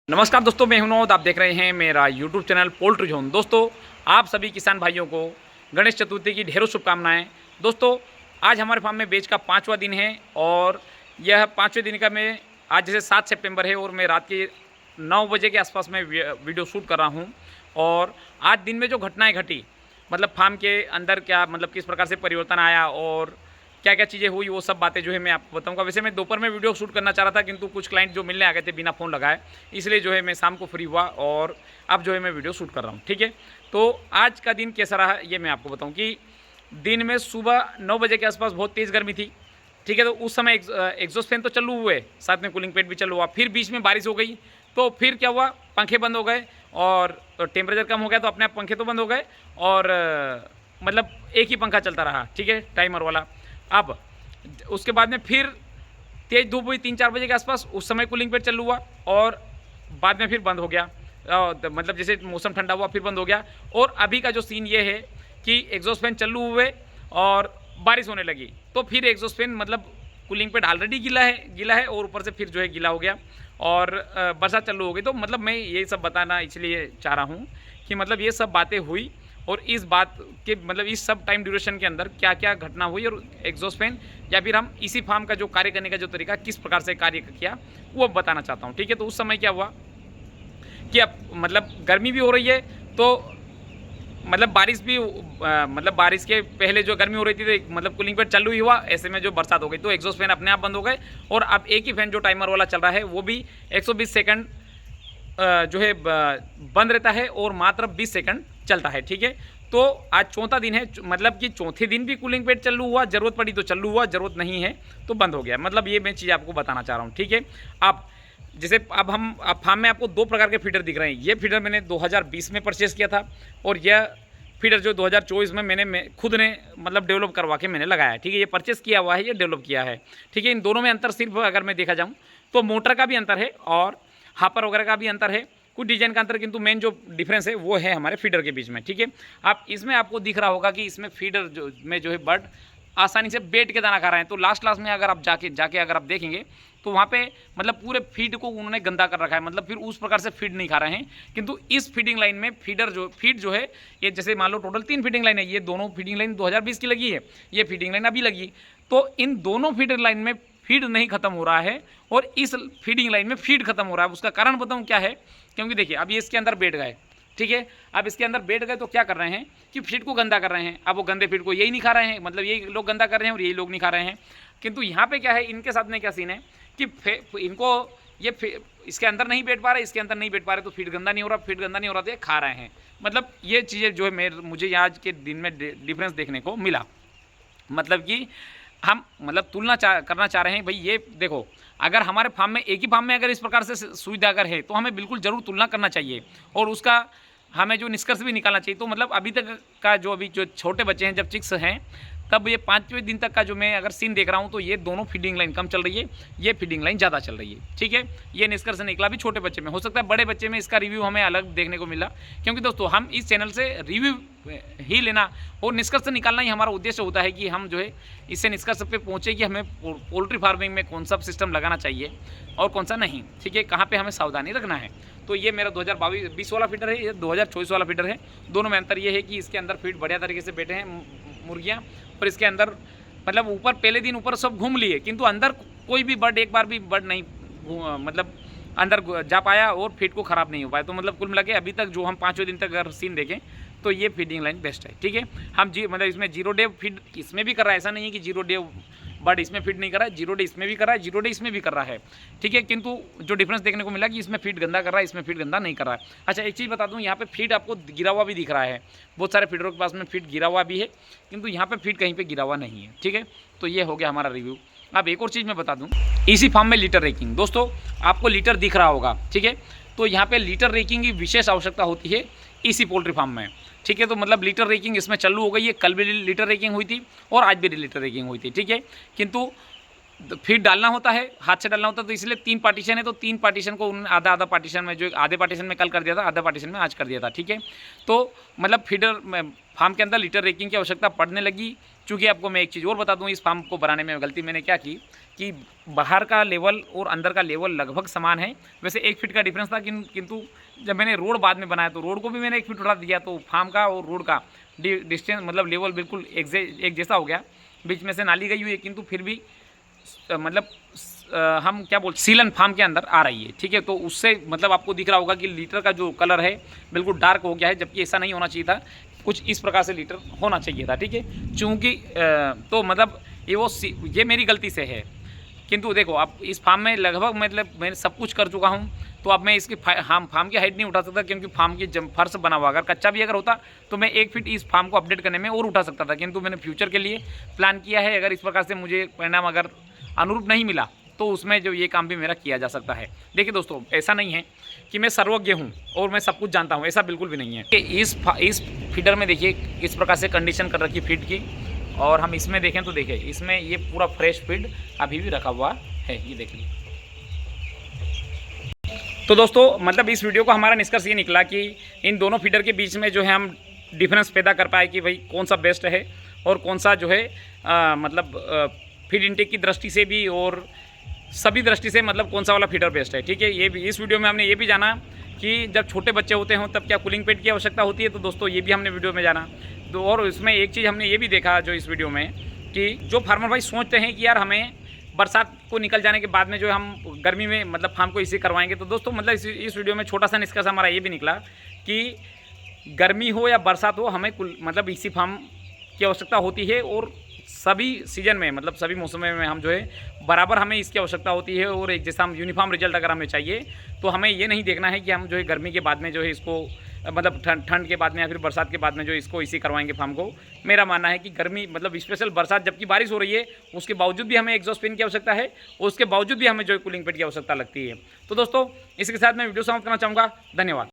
नमस्कार दोस्तों, मैं विनोद। आप देख रहे हैं मेरा यूट्यूब चैनल पोल्ट्री जोन। दोस्तों, आप सभी किसान भाइयों को गणेश चतुर्थी की ढेरों शुभकामनाएं। दोस्तों, आज हमारे फार्म में बेच का 5वां दिन है और यह 5वें दिन का मैं आज जैसे 7 सितंबर है और मैं रात के 9 बजे के आसपास में वीडियो शूट कर रहा हूं। और आज दिन में जो घटनाएँ घटी, मतलब फार्म के अंदर क्या मतलब किस प्रकार से परिवर्तन आया और क्या क्या चीज़ें हुई, वो सब बातें जो है मैं आपको बताऊंगा। वैसे मैं दोपहर में वीडियो शूट करना चाह रहा था, किंतु कुछ क्लाइंट जो मिलने आ गए थे बिना फ़ोन लगाए, इसलिए जो है मैं शाम को फ्री हुआ और अब जो है मैं वीडियो शूट कर रहा हूँ। ठीक है, तो आज का दिन कैसा रहा ये मैं आपको बताऊँ कि दिन में सुबह 9 बजे के आसपास बहुत तेज़ गर्मी थी। ठीक है, तो उस समय एग्जॉस्ट फैन तो चालू हुए, साथ में कूलिंग पैड भी चालू हुआ। फिर बीच में बारिश हो गई, तो फिर क्या हुआ, पंखे बंद हो गए और टेम्परेचर कम हो गया, तो अपने आप पंखे तो बंद हो गए और मतलब एक ही पंखा चलता रहा। ठीक है, टाइमर वाला। अब उसके बाद में फिर तेज़ धूप हुई 3-4 बजे के आसपास, उस समय कूलिंग पैड चालू हुआ और बाद में फिर बंद हो गया। मतलब जैसे मौसम ठंडा हुआ फिर बंद हो गया। और अभी का जो सीन ये है कि एग्जॉस्ट फैन चालू हुए और बारिश होने लगी, तो फिर एग्जॉस्ट फैन मतलब कूलिंग पैड ऑलरेडी गीला है और ऊपर से फिर जो है गीला हो गया और बरसात चालू हो गई। तो मतलब मैं ये सब बताना इसलिए चाह रहा हूँ कि मतलब ये सब बातें हुई और इस बात के मतलब इस सब टाइम ड्यूरेशन के अंदर क्या क्या घटना हुई और एग्जॉस्ट फैन या फिर हम इसी फार्म का जो कार्य करने का जो तरीका किस प्रकार से कार्य किया वो बताना चाहता हूँ। ठीक है, तो उस समय क्या हुआ कि अब मतलब गर्मी भी हो रही है, तो मतलब बारिश भी मतलब बारिश के पहले जो गर्मी हो रही थी तो मतलब कूलिंग पैड चालू ही हुआ, ऐसे में जो बरसात हो गई तो एग्जॉस्ट फैन अपने आप बंद हो गए। और अब एक ही फैन जो टाइमर वाला चल रहा है वो भी 120 सेकंड जो है बंद रहता है और मात्र 20 सेकंड चलता है। ठीक है, तो आज चौथा दिन है, मतलब कि चौथे दिन भी कूलिंग पैड चालू हुआ, ज़रूरत पड़ी तो चालू हुआ, ज़रूरत नहीं है तो बंद हो गया। मतलब ये मैं चीज़ आपको बताना चाह रहा हूँ। ठीक है, अब जैसे अब फार्म में आपको 2 प्रकार के फीडर दिख रहे हैं। ये फीडर मैंने 2020 में परचेज़ किया था और यह फीडर जो 2024 में मैंने खुद ने मतलब डेवलप करवा के मैंने लगाया है। ठीक है, ये परचेज़ किया हुआ है, ये डेवलप किया है। ठीक है, इन दोनों में अंतर सिर्फ अगर मैं देखा जाऊँ तो मोटर का भी अंतर है और हापर वगैरह का भी अंतर है, कुछ डिजाइन का अंतर, किंतु मेन जो डिफरेंस है वो है हमारे फीडर के बीच में। ठीक है, आप इसमें आपको दिख रहा होगा कि इसमें फीडर जो है बर्ड आसानी से बैठ के दाना खा रहे हैं। तो लास्ट में अगर आप जाके अगर आप देखेंगे तो वहाँ पे मतलब पूरे फीड को उन्होंने गंदा कर रखा है, मतलब फिर उस प्रकार से फीड नहीं खा रहे हैं। किंतु इस फीडिंग लाइन में फीड जो है ये जैसे मान लो टोटल 3 फीडिंग लाइन है, ये दोनों फीडिंग लाइन 2020 की लगी है, ये फीडिंग लाइन अभी लगी। तो इन दोनों फीडिंग लाइन में फीड नहीं खत्म हो रहा है और इस फीडिंग लाइन में फीड खत्म हो रहा है। उसका कारण बताऊँ क्या है, क्योंकि देखिए अब ये इसके अंदर बैठ गए। ठीक है, अब इसके अंदर बैठ गए तो क्या कर रहे हैं कि फीड को गंदा कर रहे हैं। अब वो गंदे फीड को यही नहीं खा रहे हैं, मतलब यही लोग गंदा कर रहे हैं और यही लोग नहीं खा रहे हैं। किंतु यहाँ पे क्या है, इनके साथ में क्या सीन है कि इनको ये इसके अंदर नहीं बैठ पा रहे, इसके अंदर नहीं बैठ पा रहे, तो फीड गंदा नहीं हो रहा, फीड गंदा नहीं हो रहा तो ये खा रहे हैं। मतलब ये चीज़ें जो है मुझे आज के दिन में डिफरेंस देखने को मिला। मतलब कि हम मतलब तुलना करना चाह रहे हैं भाई, ये देखो अगर हमारे फार्म में एक ही फार्म में अगर इस प्रकार से सुविधा अगर है तो हमें बिल्कुल ज़रूर तुलना करना चाहिए और उसका हमें जो निष्कर्ष भी निकालना चाहिए। तो मतलब अभी तक का अभी जो छोटे बच्चे हैं, जब चिक्स हैं, तब ये 5वें दिन तक का जो मैं अगर सीन देख रहा हूँ तो ये दोनों फीडिंग लाइन कम चल रही है, ये फीडिंग लाइन ज़्यादा चल रही है। ठीक है, ये निष्कर्ष निकला भी छोटे बच्चे में। हो सकता है बड़े बच्चे में इसका रिव्यू हमें अलग देखने को मिला, क्योंकि दोस्तों हम इस चैनल से रिव्यू ही लेना और निष्कर्ष निकालना ही हमारा उद्देश्य होता है कि हम जो है इससे निष्कर्ष पे पहुँचे कि हमें पोल्ट्री फार्मिंग में कौन सा सिस्टम लगाना चाहिए और कौन सा नहीं। ठीक है, कहाँ पर हमें सावधानी रखना है। तो ये मेरा 2022 वाला फीडर है, ये 2024 वाला फीडर है। दोनों में अंतर ये है कि इसके अंदर फीड बढ़िया तरीके से बैठे हैं मुर्गियाँ, और इसके अंदर मतलब ऊपर पहले दिन ऊपर सब घूम लिए, किंतु अंदर कोई भी बर्ड एक बार भी बर्ड नहीं मतलब अंदर जा पाया और फीड को ख़राब नहीं हो पाया। तो मतलब कुल मिला के अभी तक जो हम 5वें दिन तक अगर सीन देखें तो ये फीडिंग लाइन बेस्ट है। ठीक है, हम मतलब इसमें 0 डे फीड इसमें भी कर रहा है, ऐसा नहीं है कि 0 डे बर्ड इसमें फीड नहीं कर रहा है, 0 डे इसमें भी कर रहा है, 0 डे इसमें भी कर रहा है। ठीक है, किंतु जो डिफरेंस देखने को मिला कि इसमें फीड गंदा कर रहा है, इसमें फीड गंदा नहीं कर रहा है। अच्छा, एक चीज़ बता दूं, यहाँ पे फीड आपको गिरा हुआ भी दिख रहा है, बहुत सारे फीडरों के पास में फीड गिरा हुआ भी है, किंतु यहाँ पे फीड कहीं पे गिरा हुआ नहीं है। ठीक है, तो ये हो गया हमारा रिव्यू। अब एक और चीज़ मैं बता दूँ, इसी फार्म में लीटर रेकिंग, दोस्तों आपको लीटर दिख रहा होगा। ठीक है, तो यहाँ पर लीटर रेकिंग की विशेष आवश्यकता होती है इसी पोल्ट्री फार्म में। ठीक है, तो मतलब लीटर रेकिंग इसमें चालू हो गई है। कल भी लीटर रेकिंग हुई थी और आज भी लीटर रेकिंग हुई थी। ठीक है, किंतु फीड डालना होता है, हाथ से डालना होता है, तो इसलिए 3 पार्टीशन है, तो 3 पार्टीशन को उन्होंने आधा पार्टीशन में, जो आधे पार्टीशन में कल कर दिया था, आधा पार्टीशन में आज कर दिया था। ठीक है, तो मतलब फीडर में फार्म के अंदर लीटर रेकिंग की आवश्यकता पड़ने लगी चूँकि आपको मैं एक चीज़ और बता दूँ, इस फार्म को बनाने में गलती मैंने क्या की कि बाहर का लेवल और अंदर का लेवल लगभग समान है। वैसे 1 फीट का डिफरेंस था, किंतु जब मैंने रोड बाद में बनाया तो रोड को भी मैंने 1 फीट उठा दिया, तो फार्म का और रोड का डिस्टेंस मतलब लेवल बिल्कुल एक जैसा हो गया। बीच में से नाली गई हुई है, किंतु फिर भी मतलब हम क्या बोलते सीलन फार्म के अंदर आ रही है, ठीक है। तो उससे मतलब आपको दिख रहा होगा कि लीटर का जो कलर है बिल्कुल डार्क हो गया है, जबकि ऐसा नहीं होना चाहिए था, कुछ इस प्रकार से लीटर होना चाहिए था, ठीक है। चूँकि तो मतलब ये मेरी गलती से है, किंतु देखो अब इस फार्म में लगभग मतलब मैं सब कुछ कर चुका हूँ, तो अब मैं इसकी फार्म की हाइट नहीं उठा सकता, क्योंकि फार्म की फर्श बना हुआ, अगर कच्चा भी अगर होता तो मैं 1 फीट इस फार्म को अपडेट करने में और उठा सकता था, किंतु मैंने फ्यूचर के लिए प्लान किया है। अगर इस प्रकार से मुझे परिणाम अगर अनुरूप नहीं मिला तो उसमें जो ये काम भी मेरा किया जा सकता है। देखिए दोस्तों, ऐसा नहीं है कि मैं सर्वज्ञ हूँ और मैं सब कुछ जानता हूँ, ऐसा बिल्कुल भी नहीं है। कि इस फीडर में देखिए किस प्रकार से कंडीशन कर रखी फीड की, और हम इसमें देखें तो देखिए इसमें ये पूरा फ्रेश फीड अभी भी रखा हुआ है, ये देख लीजिए। तो दोस्तों मतलब इस वीडियो को हमारा निष्कर्ष ये निकला कि इन दोनों फीडर के बीच में जो है हम डिफरेंस पैदा कर पाए कि भाई कौन सा बेस्ट है और कौन सा जो है मतलब फीड इंटेक की दृष्टि से भी और सभी दृष्टि से मतलब कौन सा वाला फीडर बेस्ट है, ठीक है। ये भी इस वीडियो में हमने ये भी जाना कि जब छोटे बच्चे होते हों तब क्या कूलिंग पैड की आवश्यकता होती है, तो दोस्तों ये भी हमने वीडियो में जाना। तो और इसमें एक चीज़ हमने ये भी देखा जो इस वीडियो में कि जो फार्मर भाई सोचते हैं कि यार हमें बरसात को निकल जाने के बाद में जो हम गर्मी में मतलब फार्म को इसी करवाएंगे, तो दोस्तों मतलब इस वीडियो में छोटा सा निष्कर्ष हमारा ये भी निकला कि गर्मी हो या बरसात हो हमें मतलब इसी फार्म की आवश्यकता होती है, और सभी सीजन में मतलब सभी मौसम में हम जो है बराबर हमें इसकी आवश्यकता होती है। और एक जैसा हम यूनिफॉर्म रिजल्ट अगर हमें चाहिए तो हमें ये नहीं देखना है कि हम जो है गर्मी के बाद में जो है इसको मतलब ठंड के बाद में या फिर बरसात के बाद में जो इसको इसी करवाएंगे फार्म को। मेरा मानना है कि गर्मी मतलब स्पेशल बरसात जबकि बारिश हो रही है उसके बावजूद भी हमें एग्जॉस्ट फैन की आवश्यकता है, और उसके बावजूद भी हमें जो है कूलिंग पैड की आवश्यकता लगती है। तो दोस्तों इसके साथ मैं वीडियो समाप्त करना चाहूँगा। धन्यवाद।